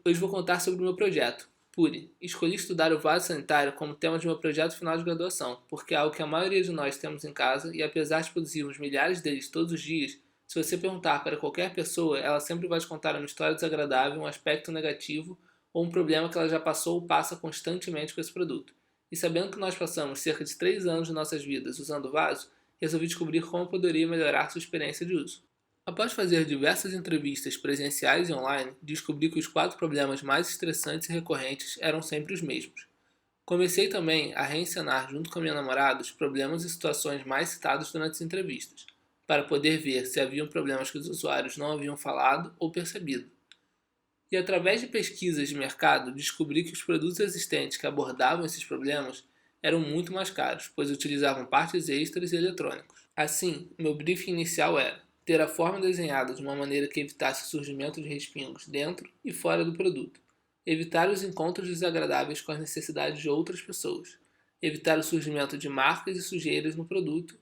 Hoje vou contar sobre o meu projeto, Puri. Escolhi estudar o vaso sanitário como tema de meu projeto final de graduação, porque é algo que a maioria de nós temos em casa e apesar de produzirmos milhares deles todos os dias, se você perguntar para qualquer pessoa, ela sempre vai te contar uma história desagradável, um aspecto negativo ou um problema que ela já passou ou passa constantemente com esse produto. E sabendo que nós passamos cerca de 3 anos de nossas vidas usando o vaso, resolvi descobrir como poderia melhorar sua experiência de uso. Após fazer diversas entrevistas presenciais e online, descobri que os 4 problemas mais estressantes e recorrentes eram sempre os mesmos. Comecei também a reencenar junto com a minha namorada os problemas e situações mais citados durante as entrevistas, para poder ver se haviam problemas que os usuários não haviam falado ou percebido. E através de pesquisas de mercado, descobri que os produtos existentes que abordavam esses problemas eram muito mais caros, pois utilizavam partes extras e eletrônicos. Assim, meu briefing inicial era ter a forma desenhada de uma maneira que evitasse o surgimento de respingos dentro e fora do produto, evitar os encontros desagradáveis com as necessidades de outras pessoas, evitar o surgimento de marcas e sujeiras no produto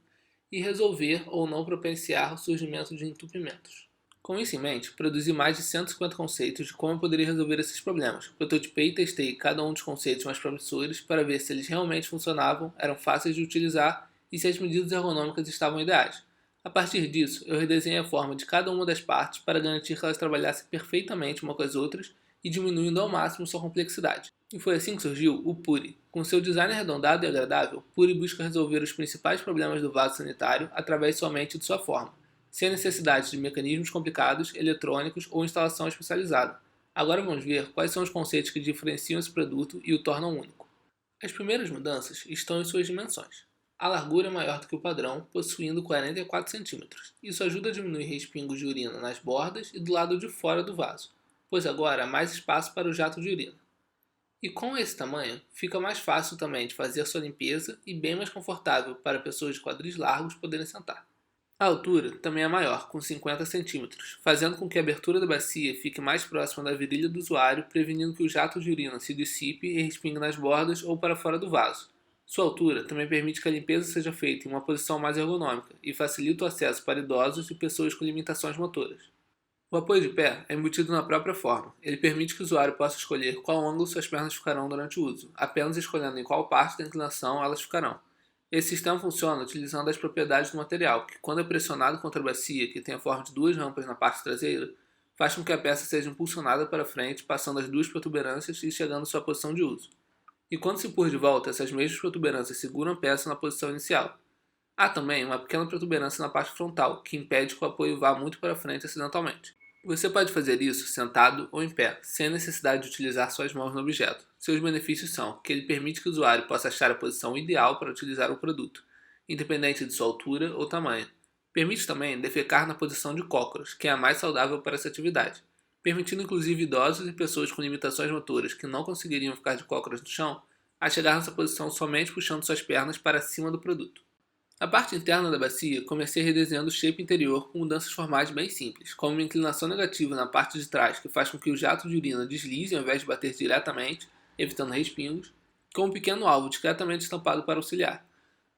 e resolver ou não propiciar o surgimento de entupimentos. Com isso em mente, produzi mais de 150 conceitos de como eu poderia resolver esses problemas. Prototipei e testei cada um dos conceitos mais promissores para ver se eles realmente funcionavam, eram fáceis de utilizar e se as medidas ergonômicas estavam ideais. A partir disso, eu redesenhei a forma de cada uma das partes para garantir que elas trabalhassem perfeitamente uma com as outras e diminuindo ao máximo sua complexidade. E foi assim que surgiu o Puri. Com seu design arredondado e agradável, Puri busca resolver os principais problemas do vaso sanitário através somente de sua forma, sem a necessidade de mecanismos complicados, eletrônicos ou instalação especializada. Agora vamos ver quais são os conceitos que diferenciam esse produto e o tornam único. As primeiras mudanças estão em suas dimensões. A largura é maior do que o padrão, possuindo 44 cm. Isso ajuda a diminuir respingos de urina nas bordas e do lado de fora do vaso, pois agora há mais espaço para o jato de urina. E com esse tamanho, fica mais fácil também de fazer sua limpeza e bem mais confortável para pessoas de quadris largos poderem sentar. A altura também é maior, com 50 centímetros, fazendo com que a abertura da bacia fique mais próxima da virilha do usuário, prevenindo que o jato de urina se dissipe e respingue nas bordas ou para fora do vaso. Sua altura também permite que a limpeza seja feita em uma posição mais ergonômica e facilita o acesso para idosos e pessoas com limitações motoras. O apoio de pé é embutido na própria forma. Ele permite que o usuário possa escolher qual ângulo suas pernas ficarão durante o uso, apenas escolhendo em qual parte da inclinação elas ficarão. Esse sistema funciona utilizando as propriedades do material, que quando é pressionado contra a bacia, que tem a forma de 2 rampas na parte traseira, faz com que a peça seja impulsionada para frente, passando as 2 protuberâncias e chegando à sua posição de uso. E quando se empurra de volta, essas mesmas protuberâncias seguram a peça na posição inicial. Há também uma pequena protuberância na parte frontal, que impede que o apoio vá muito para frente acidentalmente. Você pode fazer isso sentado ou em pé, sem a necessidade de utilizar suas mãos no objeto. Seus benefícios são que ele permite que o usuário possa achar a posição ideal para utilizar o produto, independente de sua altura ou tamanho. Permite também defecar na posição de cócoras, que é a mais saudável para essa atividade, permitindo inclusive idosos e pessoas com limitações motoras que não conseguiriam ficar de cócoras no chão, a chegar nessa posição somente puxando suas pernas para cima do produto. A parte interna da bacia, comecei redesenhando o shape interior com mudanças formais bem simples, como uma inclinação negativa na parte de trás que faz com que o jato de urina deslize ao invés de bater diretamente, evitando respingos, com um pequeno alvo discretamente estampado para auxiliar.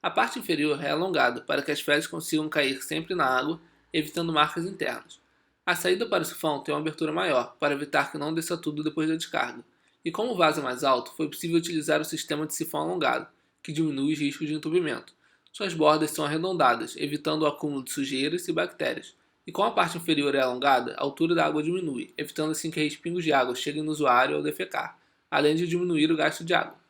A parte inferior é alongada para que as fezes consigam cair sempre na água, evitando marcas internas. A saída para o sifão tem uma abertura maior, para evitar que não desça tudo depois da descarga. E como o vaso é mais alto, foi possível utilizar o sistema de sifão alongado, que diminui os riscos de entupimento. Suas bordas são arredondadas, evitando o acúmulo de sujeiras e bactérias. E como a parte inferior é alongada, a altura da água diminui, evitando assim que respingos de água cheguem no usuário ao defecar, além de diminuir o gasto de água.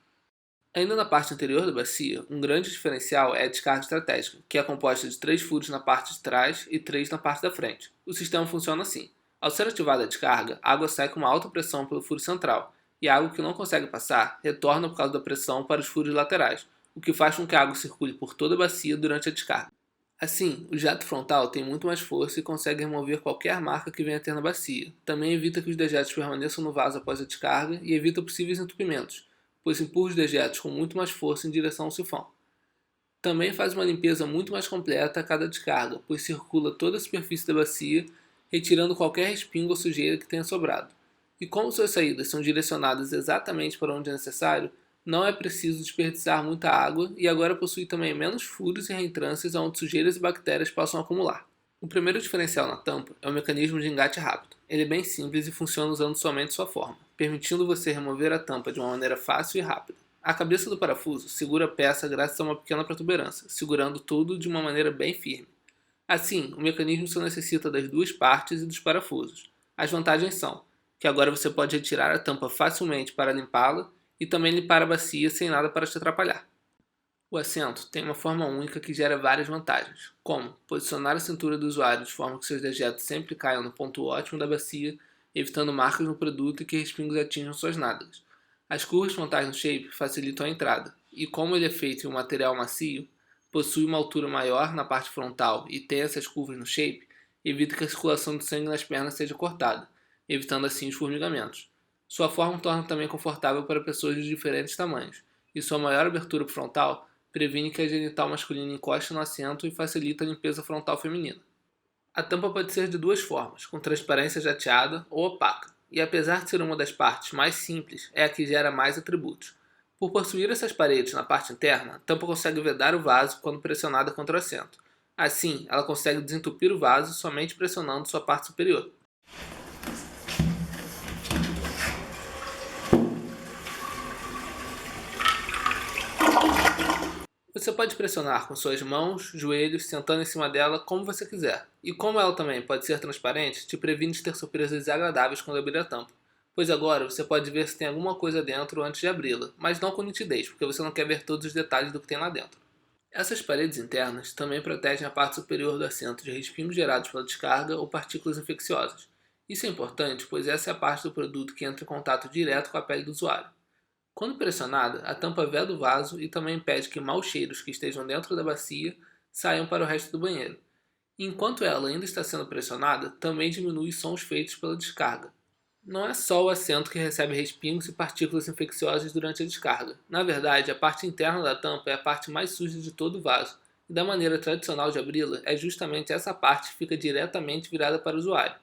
Ainda na parte anterior da bacia, um grande diferencial é a descarga estratégica, que é composta de 3 furos na parte de trás e 3 na parte da frente. O sistema funciona assim. Ao ser ativada a descarga, a água sai com uma alta pressão pelo furo central, e a água que não consegue passar retorna por causa da pressão para os furos laterais, o que faz com que a água circule por toda a bacia durante a descarga. Assim, o jato frontal tem muito mais força e consegue remover qualquer marca que venha a ter na bacia. Também evita que os dejetos permaneçam no vaso após a descarga e evita possíveis entupimentos, pois empurra os dejetos com muito mais força em direção ao sifão. Também faz uma limpeza muito mais completa a cada descarga, pois circula toda a superfície da bacia, retirando qualquer respingo ou sujeira que tenha sobrado. E como suas saídas são direcionadas exatamente para onde é necessário, não é preciso desperdiçar muita água e agora possui também menos furos e reentrâncias onde sujeiras e bactérias possam acumular. O primeiro diferencial na tampa é o mecanismo de engate rápido. Ele é bem simples e funciona usando somente sua forma, permitindo você remover a tampa de uma maneira fácil e rápida. A cabeça do parafuso segura a peça graças a uma pequena protuberância, segurando tudo de uma maneira bem firme. Assim, o mecanismo só necessita das duas partes e dos parafusos. As vantagens são que agora você pode retirar a tampa facilmente para limpá-la e também limpar a bacia sem nada para te atrapalhar. O assento tem uma forma única que gera várias vantagens, como posicionar a cintura do usuário de forma que seus dejetos sempre caiam no ponto ótimo da bacia, evitando marcas no produto e que respingos atinjam suas nádegas. As curvas frontais no shape facilitam a entrada, e como ele é feito em um material macio, possui uma altura maior na parte frontal e tem essas curvas no shape, evita que a circulação de sangue nas pernas seja cortada, evitando assim os formigamentos. Sua forma torna também confortável para pessoas de diferentes tamanhos, e sua maior abertura frontal previne que a genital masculina encoste no assento e facilita a limpeza frontal feminina. A tampa pode ser de duas formas, com transparência jateada ou opaca, e apesar de ser uma das partes mais simples, é a que gera mais atributos. Por possuir essas paredes na parte interna, a tampa consegue vedar o vaso quando pressionada contra o assento. Assim, ela consegue desentupir o vaso somente pressionando sua parte superior. Você pode pressionar com suas mãos, joelhos, sentando em cima dela como você quiser. E como ela também pode ser transparente, te previne de ter surpresas desagradáveis quando abrir a tampa. Pois agora você pode ver se tem alguma coisa dentro antes de abri-la, mas não com nitidez, porque você não quer ver todos os detalhes do que tem lá dentro. Essas paredes internas também protegem a parte superior do assento de respingos gerados pela descarga ou partículas infecciosas. Isso é importante, pois essa é a parte do produto que entra em contato direto com a pele do usuário. Quando pressionada, a tampa veda o vaso e também impede que maus cheiros que estejam dentro da bacia saiam para o resto do banheiro. Enquanto ela ainda está sendo pressionada, também diminui os sons feitos pela descarga. Não é só o assento que recebe respingos e partículas infecciosas durante a descarga. Na verdade, a parte interna da tampa é a parte mais suja de todo o vaso, e da maneira tradicional de abri-la é justamente essa parte que fica diretamente virada para o usuário.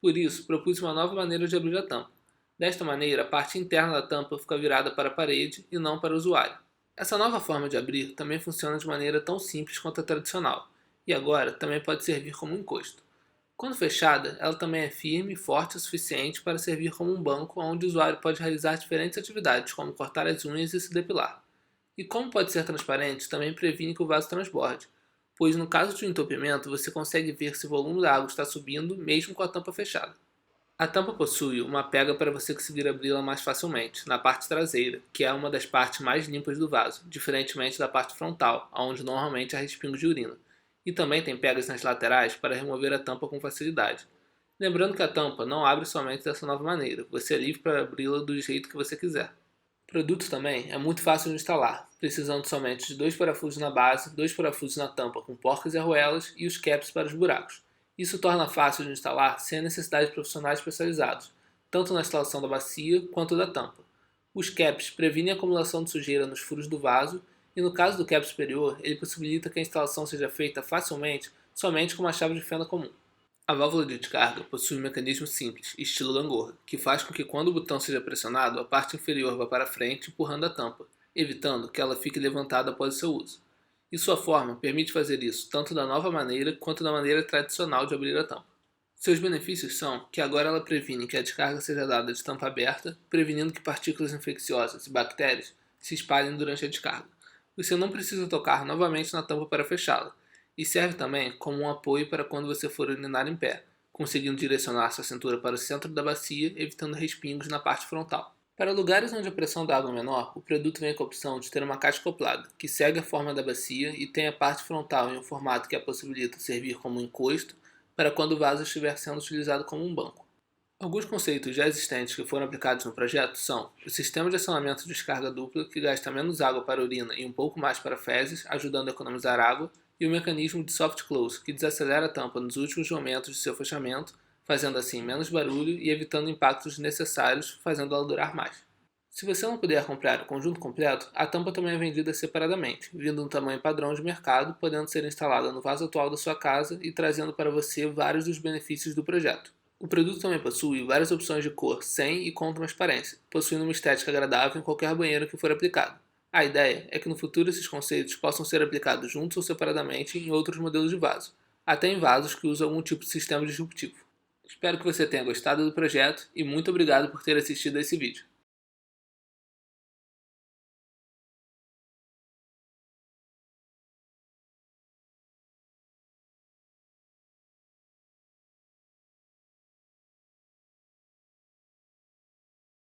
Por isso, propus uma nova maneira de abrir a tampa. Desta maneira, a parte interna da tampa fica virada para a parede e não para o usuário. Essa nova forma de abrir também funciona de maneira tão simples quanto a tradicional, e agora também pode servir como um encosto. Quando fechada, ela também é firme e forte o suficiente para servir como um banco onde o usuário pode realizar diferentes atividades, como cortar as unhas e se depilar. E como pode ser transparente, também previne que o vaso transborde, pois no caso de um entupimento você consegue ver se o volume da água está subindo mesmo com a tampa fechada. A tampa possui uma pega para você conseguir abri-la mais facilmente, na parte traseira, que é uma das partes mais limpas do vaso, diferentemente da parte frontal, onde normalmente há respingos de urina. E também tem pegas nas laterais para remover a tampa com facilidade. Lembrando que a tampa não abre somente dessa nova maneira, você é livre para abri-la do jeito que você quiser. O produto também é muito fácil de instalar, precisando somente de dois parafusos na base, dois parafusos na tampa com porcas e arruelas e os caps para os buracos. Isso torna fácil de instalar sem a necessidade de profissionais especializados, tanto na instalação da bacia quanto da tampa. Os caps previnem a acumulação de sujeira nos furos do vaso e no caso do cap superior, ele possibilita que a instalação seja feita facilmente somente com uma chave de fenda comum. A válvula de descarga possui um mecanismo simples, estilo gangorra, que faz com que quando o botão seja pressionado, a parte inferior vá para frente empurrando a tampa, evitando que ela fique levantada após o seu uso. E sua forma permite fazer isso tanto da nova maneira quanto da maneira tradicional de abrir a tampa. Seus benefícios são que agora ela previne que a descarga seja dada de tampa aberta, prevenindo que partículas infecciosas e bactérias se espalhem durante a descarga. Você não precisa tocar novamente na tampa para fechá-la, e serve também como um apoio para quando você for urinar em pé, conseguindo direcionar sua cintura para o centro da bacia, evitando respingos na parte frontal. Para lugares onde a pressão da água é menor, o produto vem com a opção de ter uma caixa acoplada, que segue a forma da bacia e tem a parte frontal em um formato que a possibilita servir como um encosto para quando o vaso estiver sendo utilizado como um banco. Alguns conceitos já existentes que foram aplicados no projeto são o sistema de acionamento de descarga dupla, que gasta menos água para a urina e um pouco mais para fezes, ajudando a economizar água, e o mecanismo de soft close, que desacelera a tampa nos últimos momentos de seu fechamento, fazendo assim menos barulho e evitando impactos desnecessários, fazendo ela durar mais. Se você não puder comprar o conjunto completo, a tampa também é vendida separadamente, vindo no tamanho padrão de mercado, podendo ser instalada no vaso atual da sua casa e trazendo para você vários dos benefícios do projeto. O produto também possui várias opções de cor sem e com transparência, possuindo uma estética agradável em qualquer banheiro que for aplicado. A ideia é que no futuro esses conceitos possam ser aplicados juntos ou separadamente em outros modelos de vaso. até em vasos que usam algum tipo de sistema disruptivo. Espero que você tenha gostado do projeto e muito obrigado por ter assistido a esse vídeo.